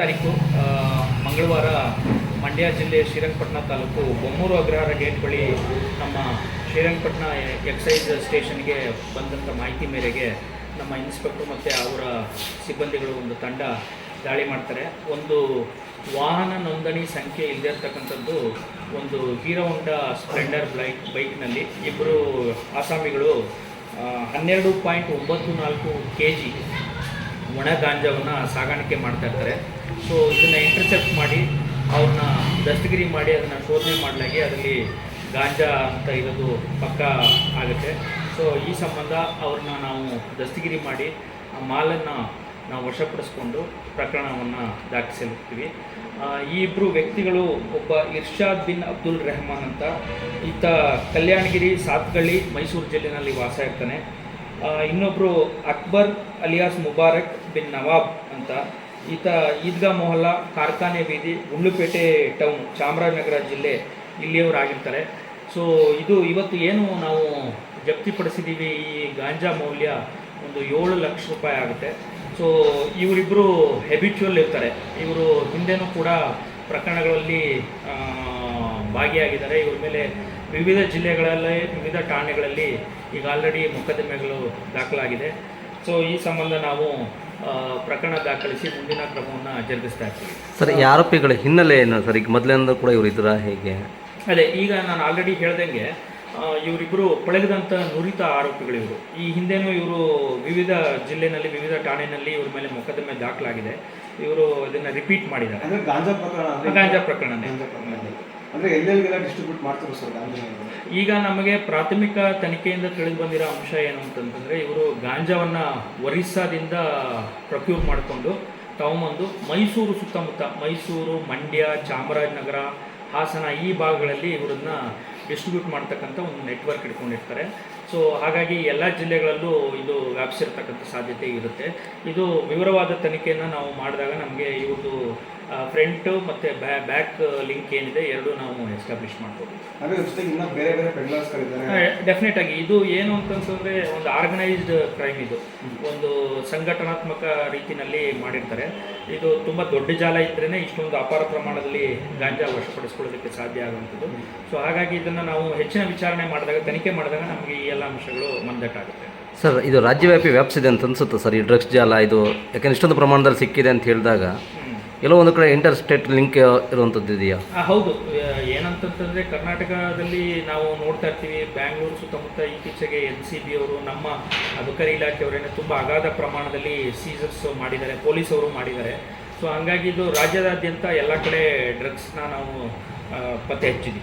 ತಾರೀಕು ಮಂಗಳವಾರ ಮಂಡ್ಯ ಜಿಲ್ಲೆ ಶ್ರೀರಂಗಪಟ್ಟಣ ತಾಲೂಕು ಬೊಮ್ಮೂರು ಅಗ್ರಹಾರ ಗೇಟ್ ಬಳಿ ನಮ್ಮ ಶ್ರೀರಂಗಪಟ್ಟಣ ಎಕ್ಸೈಸ್ ಸ್ಟೇಷನ್ಗೆ ಬಂದಂಥ ಮಾಹಿತಿ ಮೇರೆಗೆ ನಮ್ಮ ಇನ್ಸ್ಪೆಕ್ಟರ್ ಮತ್ತು ಅವರ ಸಿಬ್ಬಂದಿಗಳು ಒಂದು ತಂಡ ದಾಳಿ ಮಾಡ್ತಾರೆ. ಒಂದು ವಾಹನ ನೋಂದಣಿ ಸಂಖ್ಯೆ ಇಲ್ಲದೇ ಇರ್ತಕ್ಕಂಥದ್ದು ಒಂದು ಹೀರೋ ಹೋಂಡಾ ಸ್ಪ್ಲೆಂಡರ್ ಬೈಕ್ನಲ್ಲಿ ಇಬ್ಬರು ಆಸಾಮಿಗಳು 12.94 kg ಒಣ ಗಾಂಜಾವನ್ನು ಸಾಗಾಣಿಕೆ ಮಾಡ್ತಾ ಇರ್ತಾರೆ. ಸೊ ಇದನ್ನು ಇಂಟರ್ಸೆಪ್ಟ್ ಮಾಡಿ ಅವ್ರನ್ನ ದಸ್ತಗಿರಿ ಮಾಡಿ ಅದನ್ನು ಶೋಧನೆ ಮಾಡಲಾಗಿ ಅದರಲ್ಲಿ ಗಾಂಜಾ ಅಂತ ಇರೋದು ಪಕ್ಕಾ ಆಗುತ್ತೆ. ಸೊ ಈ ಸಂಬಂಧ ಅವ್ರನ್ನ ನಾವು ದಸ್ತಗಿರಿ ಮಾಡಿ ಆ ಮಾಲನ್ನು ನಾವು ವಶಪಡಿಸ್ಕೊಂಡು ಪ್ರಕರಣವನ್ನು ದಾಖಲಿಸಿರ್ತೀವಿ. ಈ ಇಬ್ಬರು ವ್ಯಕ್ತಿಗಳು, ಒಬ್ಬ ಇರ್ಷಾದ್ ಬಿನ್ ಅಬ್ದುಲ್ ರೆಹಮಾನ್ ಅಂತ, ಈತ ಕಲ್ಯಾಣಗಿರಿ ಸಾತ್ಗಳ್ಳಿ ಮೈಸೂರು ಜಿಲ್ಲೆಯಲ್ಲಿ ವಾಸ ಇರ್ತಾನೆ. ಇನ್ನೊಬ್ಬರು ಅಕ್ಬರ್ ಅಲಿಯಾಸ್ ಮುಬಾರಕ್ ಬಿನ್ ನವಾಬ್ ಅಂತ, ಈತ ಈದ್ಗಾ ಮೊಹಲ್ಲಾ ಕಾರ್ಖಾನೆ ಬೀದಿ ಗುಂಡ್ಲುಪೇಟೆ ಟೌನ್ ಚಾಮರಾಜನಗರ ಜಿಲ್ಲೆ ಇಲ್ಲಿಯವರಾಗಿರ್ತಾರೆ. ಸೊ ಇವತ್ತು ಏನು ನಾವು ಜಪ್ತಿಪಡಿಸಿದ್ದೀವಿ, ಈ ಗಾಂಜಾ ಮೌಲ್ಯ ಒಂದು 7 ಲಕ್ಷ ರೂಪಾಯಿ ಆಗುತ್ತೆ. ಸೊ ಇವರಿಬ್ಬರು ಹೆಬಿಚುವಲ್ ಇರ್ತಾರೆ. ಇವರು ಹಿಂದೆನೂ ಕೂಡ ಪ್ರಕರಣಗಳಲ್ಲಿ ಭಾಗಿಯಾಗಿದ್ದಾರೆ. ಇವ್ರ ಮೇಲೆ ವಿವಿಧ ಜಿಲ್ಲೆಗಳಲ್ಲಿ ವಿವಿಧ ಠಾಣೆಗಳಲ್ಲಿ ಈಗ ಆಲ್ರೆಡಿ ಮೊಕದ್ದಮೆಗಳು ದಾಖಲಾಗಿದೆ. ಸೊ ಈ ಸಂಬಂಧ ನಾವು ಪ್ರಕರಣ ದಾಖಲಿಸಿ ಮುಂದಿನ ಕ್ರಮವನ್ನು ಜರುಗಿಸ್ತಾ ಇರ್ತೀವಿ. ಸರ್, ಈ ಆರೋಪಿಗಳ ಹಿನ್ನೆಲೆ ಏನು ಸರ್? ಈಗ ಮೊದಲಿಂದ ಕೂಡ ಇವರು ಇದ್ರ ಹೇಗೆ? ಅದೇ ಈಗ ನಾನು ಆಲ್ರೆಡಿ ಹೇಳ್ದಂಗೆ ಇವರಿಬ್ಬರು ಪಳಗಿದಂಥ ನುರಿತ ಆರೋಪಿಗಳಿವರು. ಈ ಹಿಂದೆನೂ ಇವರು ವಿವಿಧ ಜಿಲ್ಲೆನಲ್ಲಿ ವಿವಿಧ ಠಾಣೆಯಲ್ಲಿ ಇವ್ರ ಮೇಲೆ ಮೊಕದ್ದಮೆ ದಾಖಲಾಗಿದೆ. ಇವರು ಇದನ್ನು ರಿಪೀಟ್ ಮಾಡಿದ್ದಾರೆ. ಗಾಂಜಾ ಪ್ರಕರಣನೇ. ಅಂದರೆ ಎಲ್ಲೆಲ್ಲಿಗೆಲ್ಲ ಡಿಸ್ಟ್ರಿಬ್ಯೂಟ್ ಮಾಡ್ತಾರೆ ಸರ್ ಗಾಂಜಾ? ಈಗ ನಮಗೆ ಪ್ರಾಥಮಿಕ ತನಿಖೆಯಿಂದ ತಿಳಿದು ಬಂದಿರೋ ಅಂಶ ಏನು ಅಂತಂತಂದರೆ, ಇವರು ಗಾಂಜಾವನ್ನು ಒರಿಸ್ಸಾದಿಂದ ಪ್ರೊಕ್ಯೂರ್ ಮಾಡಿಕೊಂಡು ತಗೊಂಬಂದು ಮೈಸೂರು ಸುತ್ತಮುತ್ತ, ಮೈಸೂರು, ಮಂಡ್ಯ, ಚಾಮರಾಜನಗರ, ಹಾಸನ ಈ ಭಾಗಗಳಲ್ಲಿ ಇವರನ್ನ ಡಿಸ್ಟ್ರಿಬ್ಯೂಟ್ ಮಾಡ್ತಕ್ಕಂಥ ಒಂದು ನೆಟ್ವರ್ಕ್ ಇಟ್ಕೊಂಡಿರ್ತಾರೆ. ಸೊ ಹಾಗಾಗಿ ಎಲ್ಲ ಜಿಲ್ಲೆಗಳಲ್ಲೂ ಇದು ವ್ಯಾಪಿಸಿರ್ತಕ್ಕಂಥ ಸಾಧ್ಯತೆ ಇರುತ್ತೆ. ಇದು ವಿವರವಾದ ತನಿಖೆಯನ್ನು ನಾವು ಮಾಡಿದಾಗ ನಮಗೆ ಇವ್ರದ್ದು ಫ್ರಂಟ್ ಮತ್ತು ಬ್ಯಾಕ್ ಲಿಂಕ್ ಏನಿದೆ ಎರಡೂ ನಾವು ಎಸ್ಟಾಬ್ಲಿಷ್ ಮಾಡ್ಬೋದು. ಡೆಫಿನೆಟ್ ಆಗಿ ಇದು ಏನು ಅಂತಂತಂದರೆ ಒಂದು ಆರ್ಗನೈಸ್ಡ್ ಕ್ರೈಮ್. ಇದು ಒಂದು ಸಂಘಟನಾತ್ಮಕ ರೀತಿಯಲ್ಲಿ ಮಾಡಿರ್ತಾರೆ. ಇದು ತುಂಬ ದೊಡ್ಡ ಜಾಲ ಇದ್ರೇ ಇಷ್ಟೊಂದು ಅಪಾರ ಪ್ರಮಾಣದಲ್ಲಿ ಗಾಂಜಾ ವಶಪಡಿಸ್ಕೊಳ್ಳೋದಕ್ಕೆ ಸಾಧ್ಯ ಆಗುವಂಥದ್ದು. ಸೊ ಹಾಗಾಗಿ ಇದನ್ನು ನಾವು ಹೆಚ್ಚಿನ ವಿಚಾರಣೆ ಮಾಡಿದಾಗ, ತನಿಖೆ ಮಾಡಿದಾಗ ನಮಗೆ ಈ ಎಲ್ಲ ಅಂಶಗಳು ಮಂದಟ್ಟಾಗುತ್ತೆ. ಸರ್, ಇದು ರಾಜ್ಯವ್ಯಾಪಿ ವ್ಯಾಪಿಸಿದೆ ಅಂತ ಅನಿಸುತ್ತೆ ಸರ್ ಈ ಡ್ರಗ್ಸ್ ಜಾಲ? ಇದು ಯಾಕಂದ್ರೆ ಇಷ್ಟೊಂದು ಪ್ರಮಾಣದಲ್ಲಿ ಸಿಕ್ಕಿದೆ ಅಂತ ಹೇಳಿದಾಗ ಎಲ್ಲೋ ಒಂದು ಕಡೆ ಇಂಟರ್ ಸ್ಟೇಟ್ ಲಿಂಕ್ ಇರುವಂಥದ್ದು ಇದೆಯಾ? ಹೌದು. ಏನಂತಂತಂದರೆ ಕರ್ನಾಟಕದಲ್ಲಿ ನಾವು ನೋಡ್ತಾ ಇರ್ತೀವಿ, ಬ್ಯಾಂಗ್ಳೂರು ಸುತ್ತಮುತ್ತ ಇತ್ತೀಚೆಗೆ NCB ಅವರು, ನಮ್ಮ ಅಬಕಾರಿ ಇಲಾಖೆಯವರೇನೆ ತುಂಬ ಅಗಾಧ ಪ್ರಮಾಣದಲ್ಲಿ ಸೀಸರ್ಸ್ ಮಾಡಿದ್ದಾರೆ, ಪೊಲೀಸವರು ಮಾಡಿದ್ದಾರೆ. ಸೊ ಹಂಗಾಗಿ ಇದು ರಾಜ್ಯದಾದ್ಯಂತ ಎಲ್ಲ ಕಡೆ ಡ್ರಗ್ಸ್ನ ನಾವು ಪತ್ತೆ ಹಚ್ಚಿದ್ದೀವಿ.